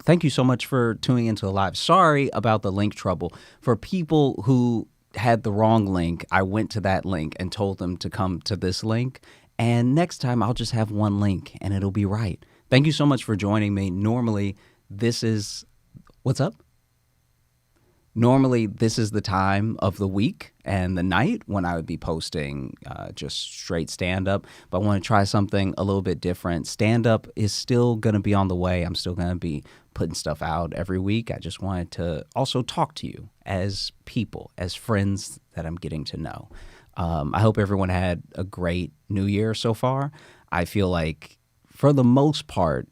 Thank you so much for tuning into the live. Sorry about the link trouble. For people who had the wrong link, I went to that link and told them to come to this link. And next time I'll just have one link and it'll be right. Thank you so much for joining me. Normally, this is... What's up? Normally, this is the time of the week and the night when I would be posting just straight stand-up. But I want to try something a little bit different. Stand-up is still going to be on the way. I'm still going to be putting stuff out every week. I just wanted to also talk to you as people, as friends that I'm getting to know. I hope everyone had a great New Year so far. I feel like, for the most part,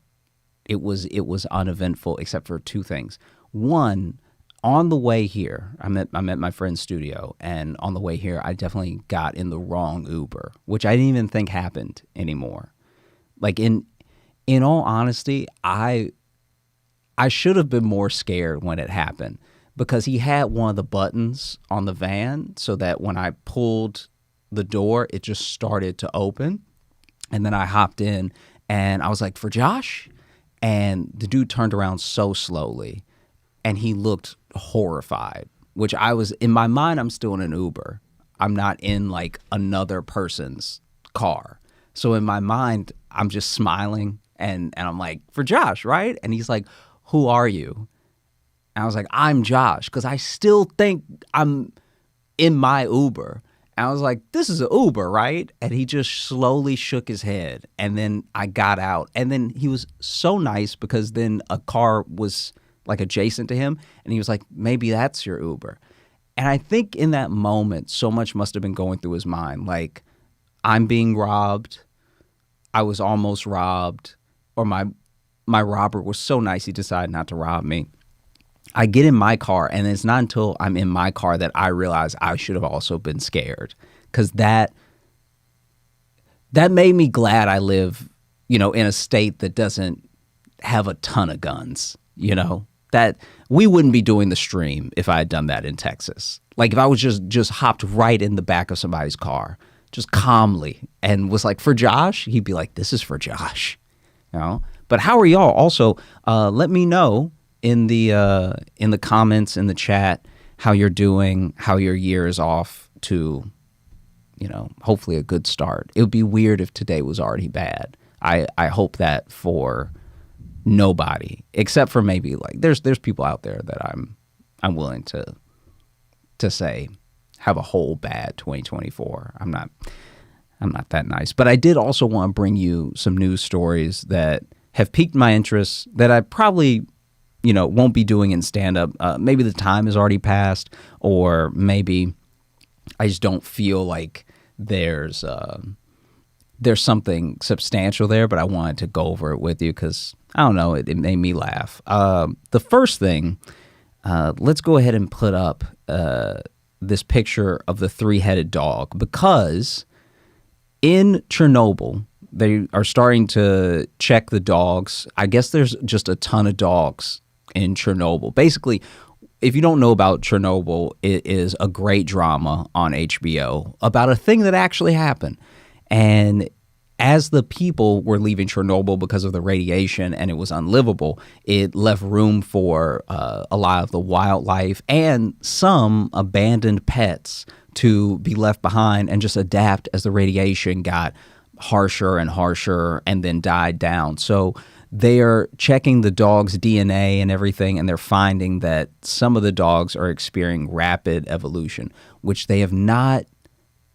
it was uneventful except for two things. One, on the way here, I'm at my friend's studio, and on the way here, I definitely got in the wrong Uber, which I didn't even think happened anymore. Like, in all honesty, I should have been more scared when it happened, because he had one of the buttons on the van so that when I pulled the door, it just started to open, and then I hopped in, and I was like, "For Josh?" And the dude turned around so slowly, and he looked horrified, which I was, in my mind, I'm still in an Uber. I'm not in like another person's car. So in my mind, I'm just smiling and I'm like, "For Josh, right?" And he's like, "Who are you?" And I was like, "I'm Josh," because I still think I'm in my Uber. And I was like, "This is an Uber, right?" And he just slowly shook his head. And then I got out. And then he was so nice because then a car was like adjacent to him, and he was like, "Maybe that's your Uber." And I think in that moment, so much must have been going through his mind. Like, I'm being robbed. I was almost robbed. Or my robber was so nice he decided not to rob me. I get in my car, and it's not until I'm in my car that I realize I should have also been scared. Because that made me glad I live, in a state that doesn't have a ton of guns, that we wouldn't be doing the stream if I had done that in Texas. Like, if I was just hopped right in the back of somebody's car, just calmly, and was like, "For Josh?" He'd be like, "This is for Josh." But how are y'all? Also, let me know in the comments, in the chat, how you're doing, how your year is off to, hopefully a good start. It would be weird if today was already bad. I hope that for nobody, except for maybe like there's people out there that I'm willing to say have a whole bad 2024. I'm not that nice, but I did also want to bring you some news stories that have piqued my interest that I probably won't be doing in stand up. Maybe the time has already passed, or maybe I just don't feel like there's something substantial there, but I wanted to go over it with you because, I don't know, it made me laugh. The first thing, let's go ahead and put up this picture of the three-headed dog, because in Chernobyl, they are starting to check the dogs. I guess there's just a ton of dogs in Chernobyl. Basically, if you don't know about Chernobyl, it is a great drama on HBO about a thing that actually happened. And as the people were leaving Chernobyl because of the radiation and it was unlivable, it left room for a lot of the wildlife and some abandoned pets to be left behind and just adapt as the radiation got harsher and harsher and then died down. So they are checking the dog's DNA and everything, and they're finding that some of the dogs are experiencing rapid evolution, which they have not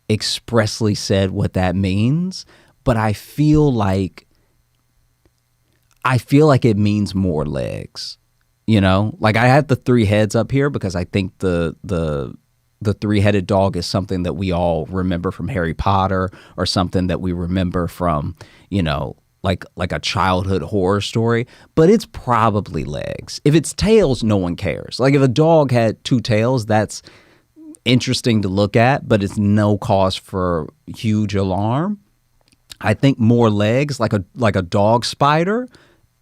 expressly said what that means, but I feel like it means more legs. Like, I have the three heads up here because I think the three-headed dog is something that we all remember from Harry Potter, or something that we remember from, like a childhood horror story, but it's probably legs. If it's tails, no one cares. Like, if a dog had two tails, that's interesting to look at, but it's no cause for huge alarm. I think more legs, like a dog spider,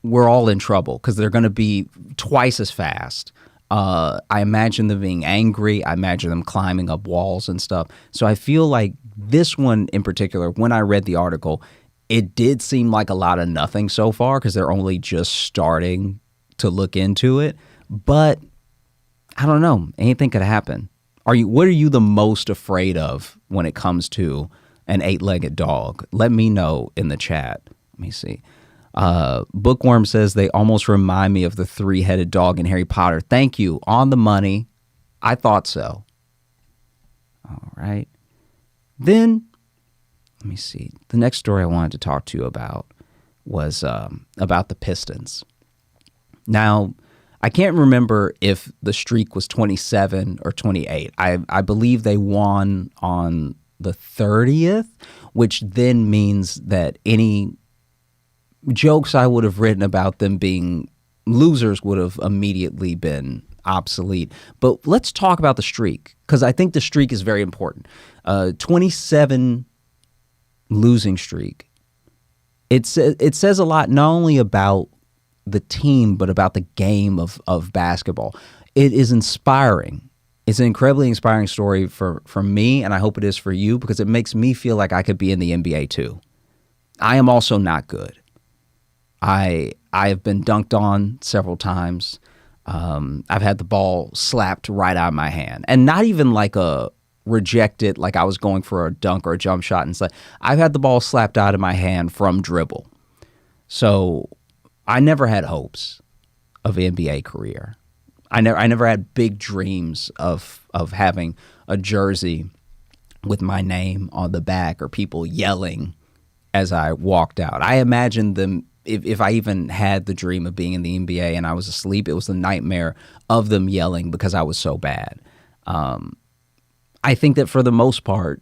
we're all in trouble because they're going to be twice as fast. I imagine them being angry. I imagine them climbing up walls and stuff. So I feel like this one in particular, when I read the article, it did seem like a lot of nothing so far because they're only just starting to look into it, but I don't know. Anything could happen. What are you the most afraid of when it comes to an 8-legged dog? Let me know in the chat. Let me see. Bookworm says they almost remind me of the 3-headed dog in Harry Potter. Thank you. On the money. I thought so. All right. Then, let me see. The next story I wanted to talk to you about was about the Pistons. Now, I can't remember if the streak was 27 or 28. I believe they won on the 30th, which then means that any jokes I would have written about them being losers would have immediately been obsolete. But let's talk about the streak, because I think the streak is very important. 27 losing streak. It says a lot not only about the team, but about the game of basketball. It is inspiring. It's an incredibly inspiring story for me, and I hope it is for you, because it makes me feel like I could be in the NBA too. I am also not good. I have been dunked on several times. I've had the ball slapped right out of my hand, and not even like a rejected, like I was going for a dunk or a jump shot and stuff. I've had the ball slapped out of my hand from dribble. So I never had hopes of an NBA career. I never had big dreams of having a jersey with my name on the back or people yelling as I walked out. I imagined them, if I even had the dream of being in the NBA and I was asleep, it was the nightmare of them yelling because I was so bad. I think that for the most part,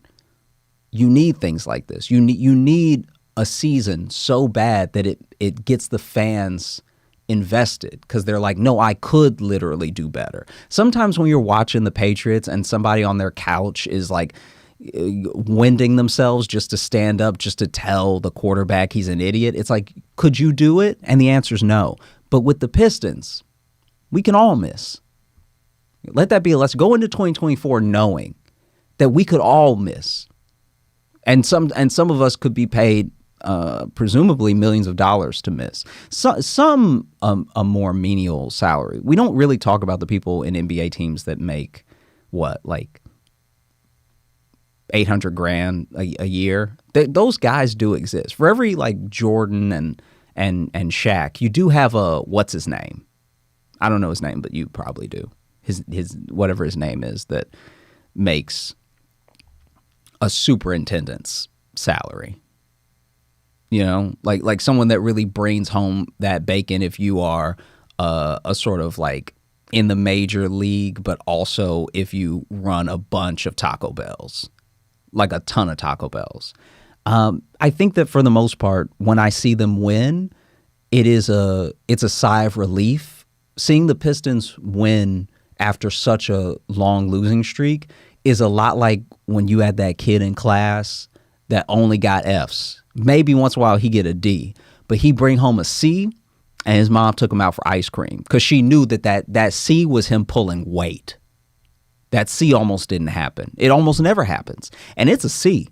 you need things like this. You need a season so bad that it gets the fans invested, because they're like, no, I could literally do better. Sometimes when you're watching the Patriots and somebody on their couch is like winding themselves just to stand up, just to tell the quarterback he's an idiot, it's like, could you do it? And the answer is no. But with the Pistons, we can all miss. Let that be. Let's go into 2024 knowing that we could all miss. And some of us could be paid presumably millions of dollars to miss. Some a more menial salary. We don't really talk about the people in NBA teams that make what, like $800,000 a year. Those guys do exist. For every like Jordan and Shaq, you do have a, what's his name? I don't know his name, but you probably do. His whatever his name is, that makes a superintendent's salary. You know, like someone that really brings home that bacon if you are a sort of like in the major league, but also if you run a bunch of Taco Bells, like a ton of Taco Bells. I think that for the most part, when I see them win, it's a sigh of relief. Seeing the Pistons win after such a long losing streak is a lot like when you had that kid in class that only got Fs. Maybe once in a while he get a D, but he bring home a C, and his mom took him out for ice cream because she knew that C was him pulling weight. That C almost didn't happen. It almost never happens, and it's a C.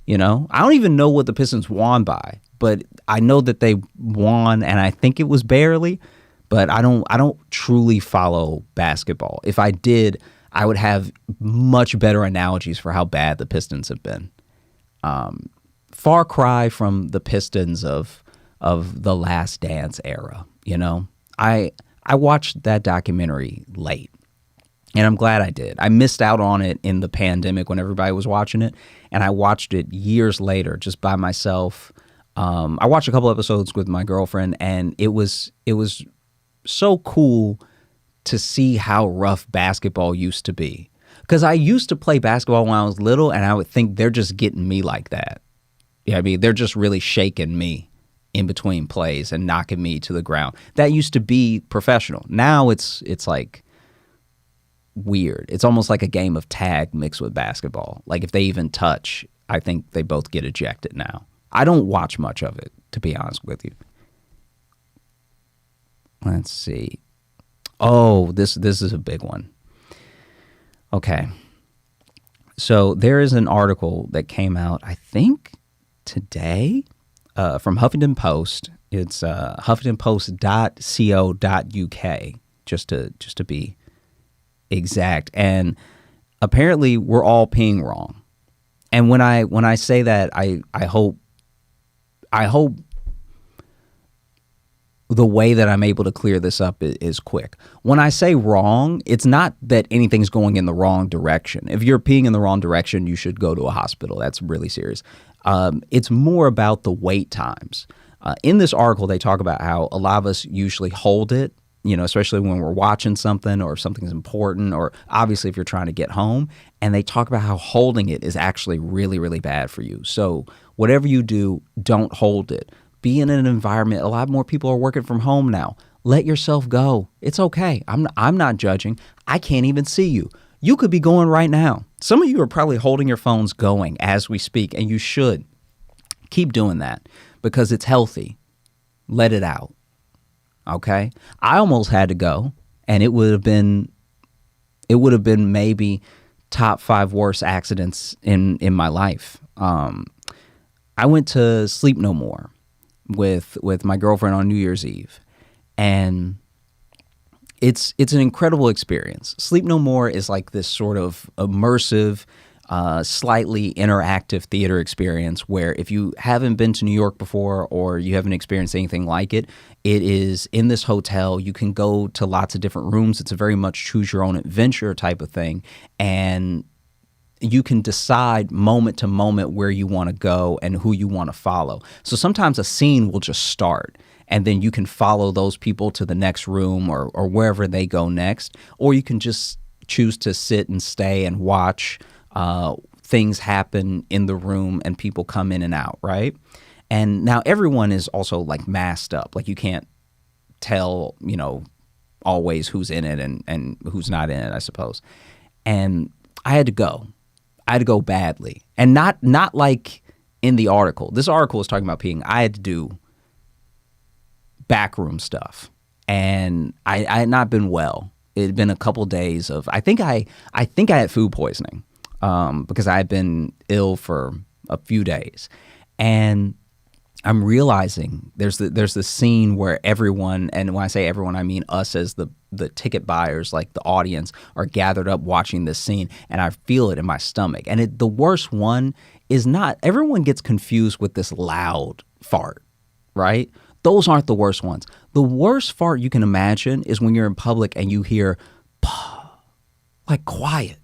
You know, I don't even know what the Pistons won by, but I know that they won, and I think it was barely. But I don't truly follow basketball. If I did, I would have much better analogies for how bad the Pistons have been. Far cry from the Pistons of the Last Dance era. You know, I watched that documentary late, and I'm glad I did. I missed out on it in the pandemic when everybody was watching it, and I watched it years later just by myself. I watched a couple episodes with my girlfriend, and it was so cool to see how rough basketball used to be. Because I used to play basketball when I was little, and I would think they're just getting me like that. Yeah, I mean, they're just really shaking me in between plays and knocking me to the ground. That used to be professional. Now it's like weird. It's almost like a game of tag mixed with basketball. Like if they even touch, I think they both get ejected now. I don't watch much of it, to be honest with you. Let's see. Oh, this is a big one. Okay. So there is an article that came out, I think, today from Huffington Post, It's huffingtonpost.co.uk, just to be exact. And apparently we're all peeing wrong. And when I say that, I hope the way that I'm able to clear this up is quick. When I say wrong, it's not that anything's going in the wrong direction. If you're peeing in the wrong direction, you should go to a hospital. That's really serious. It's more about the wait times. In this article, they talk about how a lot of us usually hold it, especially when we're watching something or if something's important, or obviously if you're trying to get home. And they talk about how holding it is actually really, really bad for you. So whatever you do, don't hold it. Be in an environment. A lot more people are working from home now. Let yourself go. It's okay. I'm not judging. I can't even see you. You could be going right now. Some of you are probably holding your phones going as we speak, and you should. Keep doing that because it's healthy. Let it out. Okay? I almost had to go, and it would have been maybe top 5 worst accidents in my life. I went to Sleep No More with my girlfriend on New Year's Eve, and it's an incredible experience. Sleep No More is like this sort of immersive, slightly interactive theater experience where if you haven't been to New York before or you haven't experienced anything like it, it is in this hotel. You can go to lots of different rooms. It's a very much choose your own adventure type of thing, and you can decide moment to moment where you want to go and who you want to follow. So sometimes a scene will just start, and then you can follow those people to the next room or wherever they go next. Or you can just choose to sit and stay and watch things happen in the room and people come in and out, right? And now everyone is also like masked up. Like you can't tell, always who's in it and who's not in it, I suppose. And I had to go. I had to go badly, and not like in the article. This article is talking about peeing. I had to do backroom stuff, and I had not been well. It had been a couple days of. I think I had food poisoning because I had been ill for a few days, and I'm realizing there's this scene where everyone, and when I say everyone, I mean us as the ticket buyers, like the audience, are gathered up watching this scene, and I feel it in my stomach. And the worst one is not, everyone gets confused with this loud fart, right? Those aren't the worst ones. The worst fart you can imagine is when you're in public and you hear, like quiet,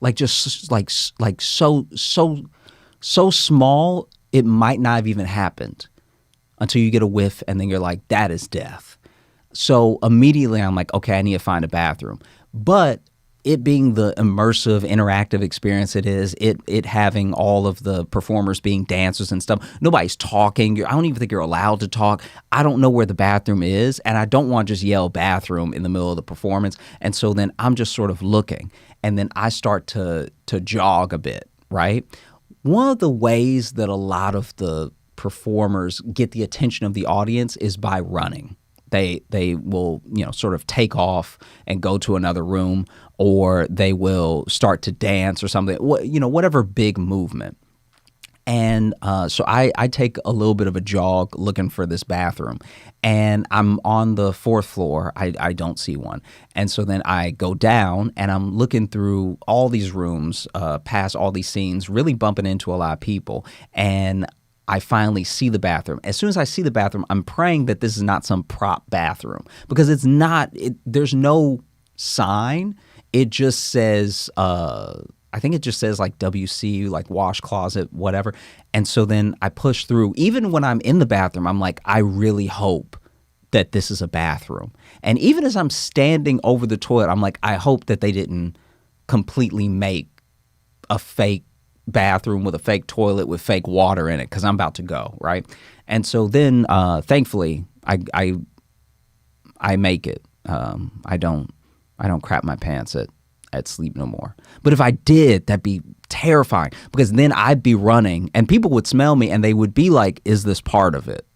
like just like so small. It might not have even happened until you get a whiff, and then you're like, that is death. So immediately I'm like, okay, I need to find a bathroom. But it being the immersive, interactive experience it is, it having all of the performers being dancers and stuff, nobody's talking. I don't even think you're allowed to talk. I don't know where the bathroom is, and I don't want to just yell bathroom in the middle of the performance. And so then I'm just sort of looking, and then I start to jog a bit, right? One of the ways that a lot of the performers get the attention of the audience is by running. They will, sort of take off and go to another room, or they will start to dance or something, whatever big movement. And so I take a little bit of a jog looking for this bathroom, and I'm on the 4th floor. I don't see one. And so then I go down, and I'm looking through all these rooms, past all these scenes, really bumping into a lot of people. And I finally see the bathroom. As soon as I see the bathroom, I'm praying that this is not some prop bathroom, because it's not. There's no sign. It just says, I think it just says like WC, like wash closet, whatever. And so then I push through. Even when I'm in the bathroom, I'm like, I really hope that this is a bathroom. And even as I'm standing over the toilet, I'm like, I hope that they didn't completely make a fake bathroom with a fake toilet with fake water in it, because I'm about to go, right? And so then, thankfully, I make it. I don't crap my pants at Sleep No More. But if I did, that'd be terrifying, because then I'd be running and people would smell me and they would be like, is this part of it?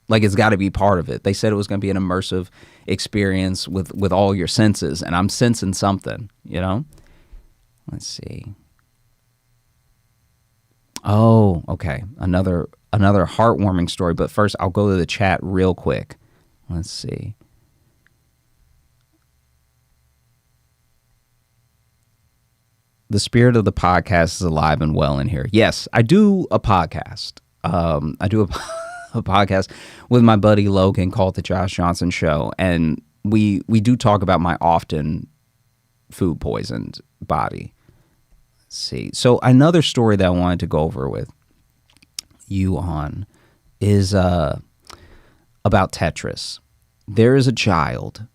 Like, it's got to be part of it. They said it was going to be an immersive experience with all your senses, and I'm sensing something, Let's see. Oh, okay. Another another heartwarming story. But first, I'll go to the chat real quick. Let's see. The spirit of the podcast is alive and well in here. Yes, I do a podcast. I do a podcast with my buddy Logan called The Josh Johnson Show. And we do talk about my often food poisoned body. Let's see. So another story that I wanted to go over with you on is about Tetris. There's a child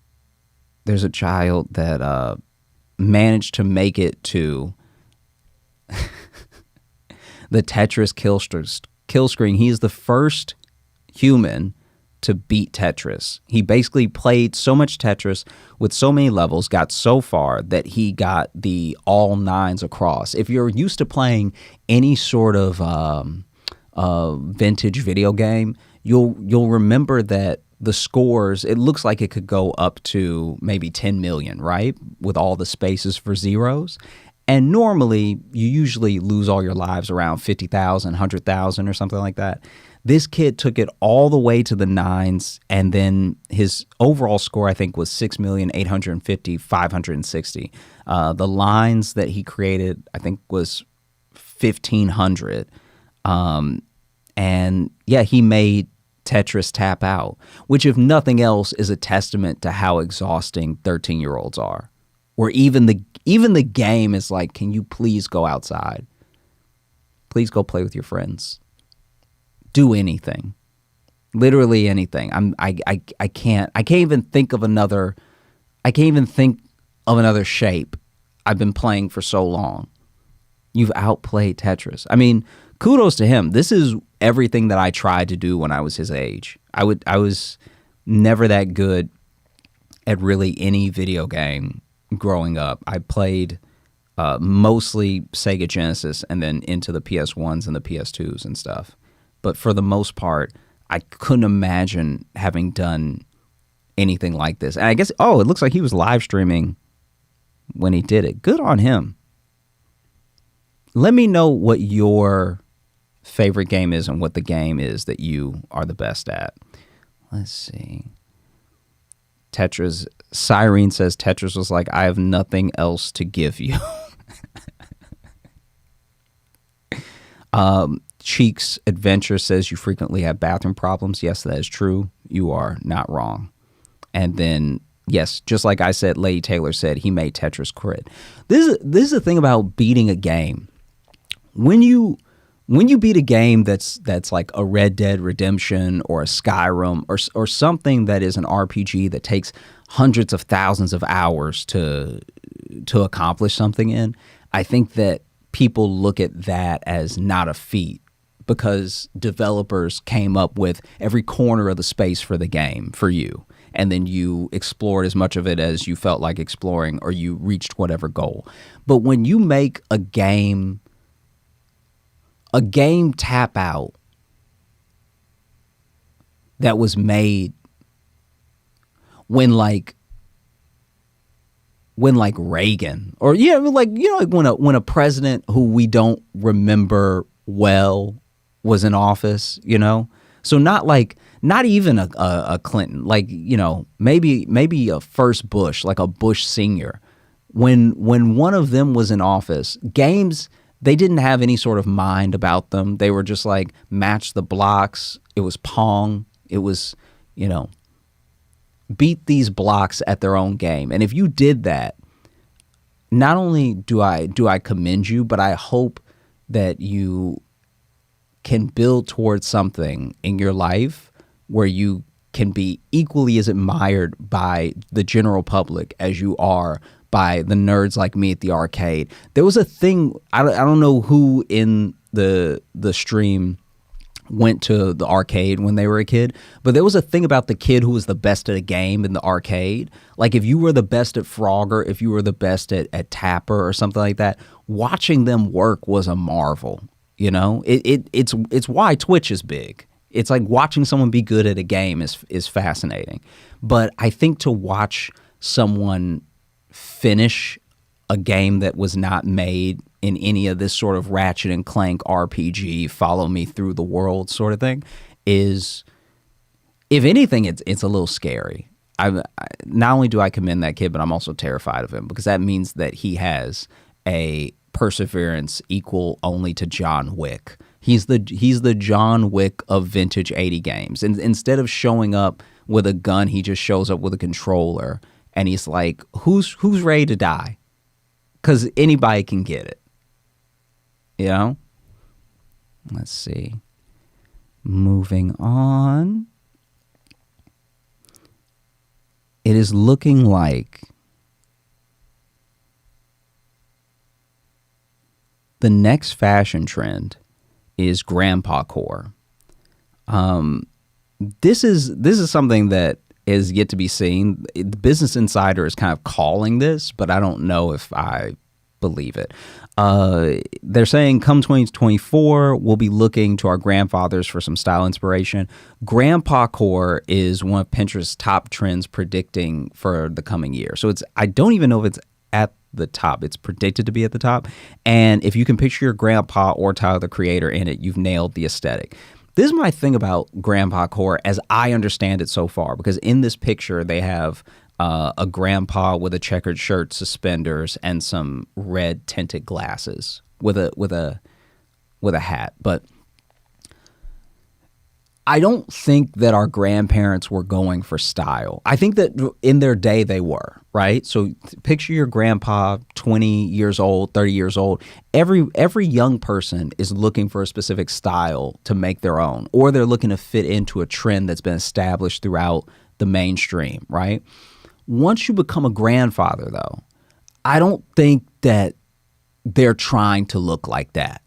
that managed to make it to the Tetris kill screen. He is the first human to beat Tetris. He basically played so much Tetris with so many levels, got so far that he got the all nines across. If you're used to playing any sort of vintage video game, you'll remember that the scores, it looks like it could go up to maybe 10 million, right? With all the spaces for zeros. And normally, you usually lose all your lives around 50,000, 100,000 or something like that. This kid took it all the way to the nines, and then his overall score, I think, was 6,850,560. The lines that he created, I think, was 1,500. And yeah, he made Tetris tap out, which, if nothing else, is a testament to how exhausting 13-year-olds are. Or even the game is like, can you please go outside? Please go play with your friends. Do anything. Literally anything. I can't even think of another shape. I've been playing for so long. You've outplayed Tetris. I mean, kudos to him. This is everything that I tried to do when I was his age. I was never that good at really any video game growing up. I played mostly Sega Genesis and then into the PS1s and the PS2s and stuff. But for the most part, I couldn't imagine having done anything like this. And I guess, it looks like he was live streaming when he did it. Good on him. Let me know what your favorite game is and what the game is that you are the best at. Let's see. Tetris. Cyrene says Tetris was like, I have nothing else to give you. Cheeks Adventure says you frequently have bathroom problems. Yes, that is true. You are not wrong. And then, yes, just like I said, Lady Taylor said, he made Tetris crit. This is the thing about beating a game. When you beat a game that's like a Red Dead Redemption or a Skyrim or something that is an RPG that takes hundreds of thousands of hours to accomplish something in, I think that people look at that as not a feat because developers came up with every corner of the space for the game for you. And then you explored as much of it as you felt like exploring, or you reached whatever goal. But when you make a game tap out that was made when Reagan, or when a president who we don't remember well was in office, so not even a Clinton, maybe a first Bush, like a Bush senior, when one of them was in office, games, they didn't have any sort of mind about them. They were just like match the blocks. It was Pong. It was, beat these blocks at their own game. And if you did that, not only do I commend you, but I hope that you can build towards something in your life where you can be equally as admired by the general public as you are by the nerds like me at the arcade. There was a thing, I don't know who in the stream went to the arcade when they were a kid, but there was a thing about the kid who was the best at a game in the arcade. Like if you were the best at Frogger, if you were the best at Tapper or something like that, watching them work was a marvel. It's why Twitch is big. It's like watching someone be good at a game is fascinating. But I think to watch someone finish a game that was not made in any of this sort of Ratchet and Clank RPG, follow me through the world sort of thing, is, if anything, it's a little scary. Not only do I commend that kid, but I'm also terrified of him, because that means that he has a perseverance equal only to John Wick. He's the John Wick of vintage 80 games. And instead of showing up with a gun, he just shows up with a controller, and he's like, who's ready to die? Because anybody can get it. You know? Let's see. Moving on. It is looking like the next fashion trend is grandpa core. This is something that is yet to be seen. The Business Insider is kind of calling this, but I don't know if I believe it. They're saying come 2024, we'll be looking to our grandfathers for some style inspiration. Grandpa core is one of Pinterest's top trends predicting for the coming year. So I don't even know if it's at the top. It's predicted to be at the top. And if you can picture your grandpa or Tyler, the Creator, in it, you've nailed the aesthetic. This is my thing about grandpa core as I understand it so far, because in this picture they have a grandpa with a checkered shirt, suspenders, and some red tinted glasses with a hat. But I don't think that our grandparents were going for style. I think that in their day they were, right? So picture your grandpa, 20 years old, 30 years old. Every young person is looking for a specific style to make their own, or they're looking to fit into a trend that's been established throughout the mainstream, right? Once you become a grandfather, though, I don't think that they're trying to look like that.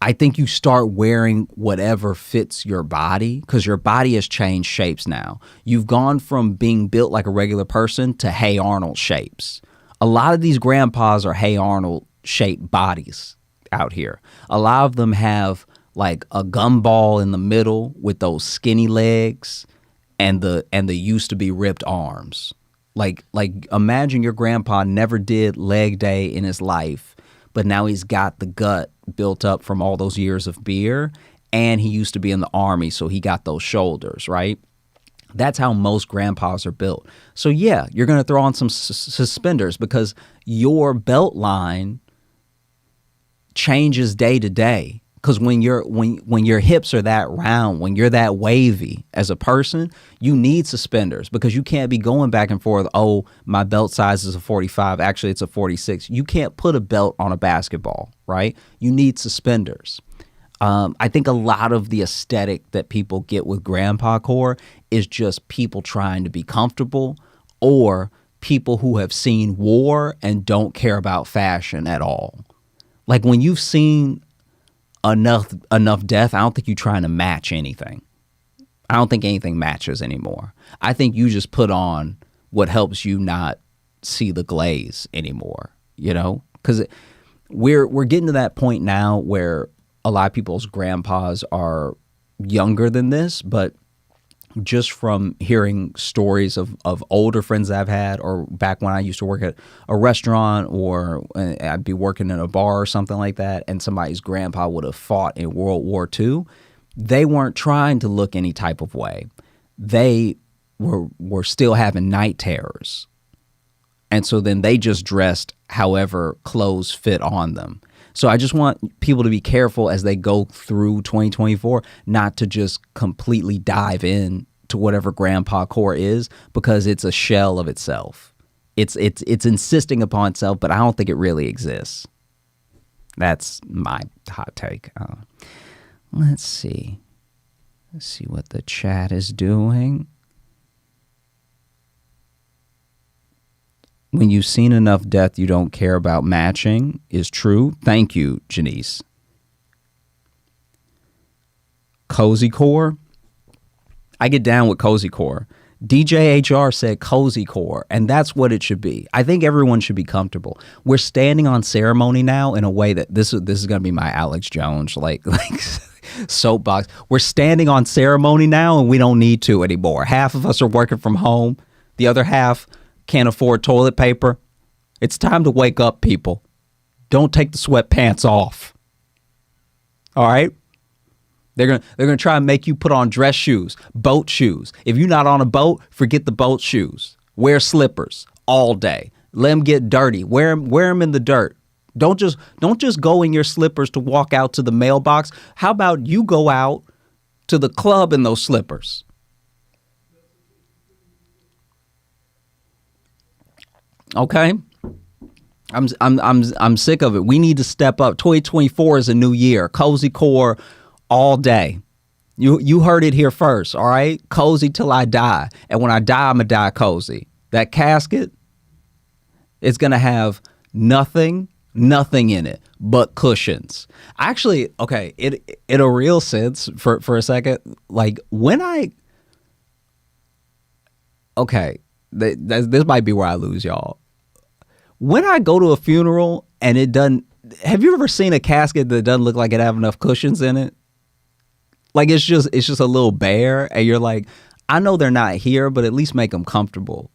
I think you start wearing whatever fits your body, because your body has changed shapes now. You've gone from being built like a regular person to Hey Arnold shapes. A lot of these grandpas are Hey Arnold shaped bodies out here. A lot of them have like a gumball in the middle with those skinny legs and the used to be ripped arms. Like imagine your grandpa never did leg day in his life, but now he's got the gut built up from all those years of beer, and he used to be in the army, so he got those shoulders, right? That's how most grandpas are built. So yeah, you're going to throw on some suspenders because your belt line changes day to day. Because when your hips are that round, when you're that wavy as a person, you need suspenders, because you can't be going back and forth. Oh, my belt size is a 45. Actually, it's a 46. You can't put a belt on a basketball, right? You need suspenders. I think a lot of the aesthetic that people get with grandpa core is just people trying to be comfortable, or people who have seen war and don't care about fashion at all. Like when you've seen enough death, I don't think you're trying to match anything. I don't think anything matches anymore. I think you just put on what helps you not see the glaze anymore, you know? Because we're getting to that point now where a lot of people's grandpas are younger than this, but just from hearing stories of older friends that I've had, or back when I used to work at a restaurant, or I'd be working in a bar or something like that, and somebody's grandpa would have fought in World War II, they weren't trying to look any type of way. They were still having night terrors. And so then they just dressed however clothes fit on them. So I just want people to be careful as they go through 2024, not to just completely dive in to whatever grandpa core is, because it's a shell of itself. It's insisting upon itself, but I don't think it really exists. That's my hot take. Let's see what the chat is doing. When you've seen enough death, you don't care about matching is true. Thank you, Janice. Cozy core. I get down with cozy core. DJ HR said cozy core, and that's what it should be. I think everyone should be comfortable. We're standing on ceremony now in a way that this is going to be my Alex Jones like soapbox. We're standing on ceremony now, and we don't need to anymore. Half of us are working from home. The other half can't afford toilet paper. It's time to wake up, people. Don't take the sweatpants off. All right? They're gonna try and make you put on dress shoes, boat shoes. If you're not on a boat, forget the boat shoes. Wear slippers all day. Let them get dirty. Wear them in the dirt. Don't just go in your slippers to walk out to the mailbox. How about you go out to the club in those slippers? Okay? I'm sick of it. We need to step up. 2024 is a new year. Cozy core all day. You heard it here first, all right? Cozy till I die. And when I die, I'm going to die cozy. That casket, it's going to have nothing in it but cushions. Actually, okay, in a real sense, for a second, like when this might be where I lose y'all. When I go to a funeral and it doesn't, have you ever seen a casket that doesn't look like it have enough cushions in it? Like it's just a little bare, and you're like, I know they're not here, but at least make them comfortable.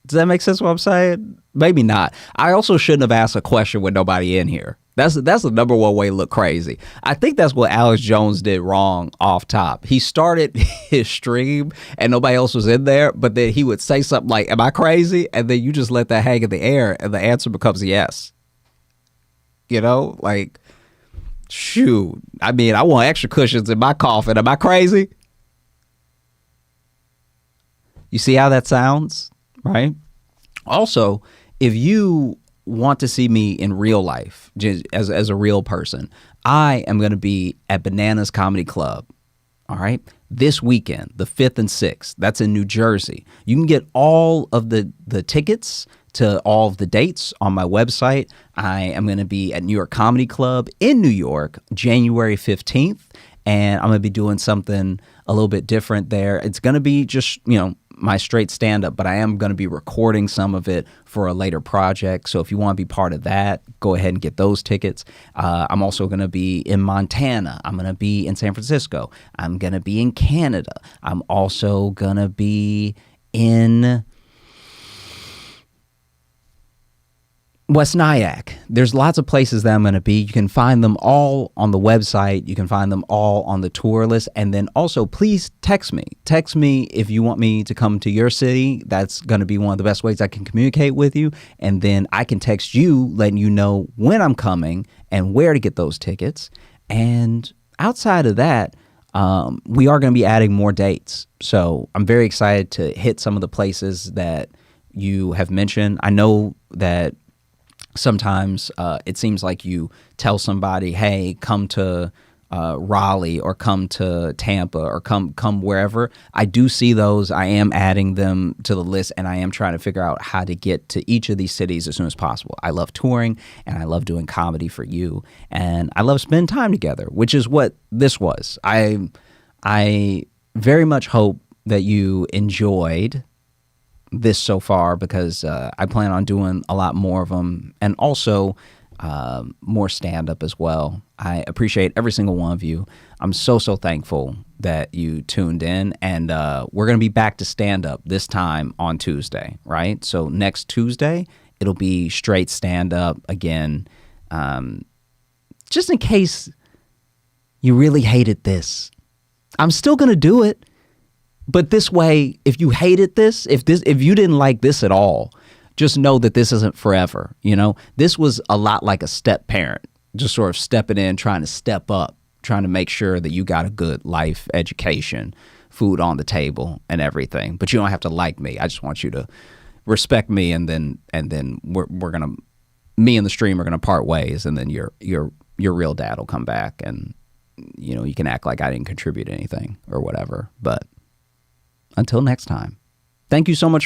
Does that make sense what I'm saying? Maybe not. I also shouldn't have asked a question with nobody in here. That's the number one way to look crazy. I think that's what Alex Jones did wrong off top. He started his stream and nobody else was in there, but then he would say something like, am I crazy? And then you just let that hang in the air and the answer becomes yes. You know, like, shoot. I mean, I want extra cushions in my coffin. Am I crazy? You see how that sounds, right? Also, if you want to see me in real life, just as a real person, I am going to be at Bananas Comedy Club, all right, this weekend, the 5th and 6th. That's in New Jersey. You can get all of the tickets to all of the dates on my website. I am going to be at New York Comedy Club in New York, January 15th, and I'm going to be doing something a little bit different there. It's going to be just, my straight stand-up, but I am going to be recording some of it for a later project. So if you want to be part of that, go ahead and get those tickets. I'm also going to be in Montana. I'm going to be in San Francisco. I'm going to be in Canada. I'm also going to be in West Nyack. There's lots of places that I'm going to be. You can find them all on the website. You can find them all on the tour list. And then also, please text me. Text me if you want me to come to your city. That's going to be one of the best ways I can communicate with you. And then I can text you, letting you know when I'm coming and where to get those tickets. And outside of that, we are going to be adding more dates. So I'm very excited to hit some of the places that you have mentioned. I know that sometimes it seems like you tell somebody, hey, come to Raleigh or come to Tampa or come wherever. I do see those. I am adding them to the list, and I am trying to figure out how to get to each of these cities as soon as possible. I love touring, and I love doing comedy for you, and I love spending time together, which is what this was. I very much hope that you enjoyed this so far, because I plan on doing a lot more of them, and also more stand-up as well. I appreciate every single one of you. I'm so thankful that you tuned in, and we're going to be back to stand-up this time on Tuesday, right? So next Tuesday, it'll be straight stand-up again, just in case you really hated this. I'm still going to do it. But this way, if you hated this, if you didn't like this at all, just know that this isn't forever. This was a lot like a step parent, just sort of stepping in, trying to step up, trying to make sure that you got a good life education, food on the table, and everything. But you don't have to like me. I just want you to respect me, and then we're gonna, me and the stream are gonna part ways, and then your real dad will come back, and you can act like I didn't contribute anything or whatever. But until next time, thank you so much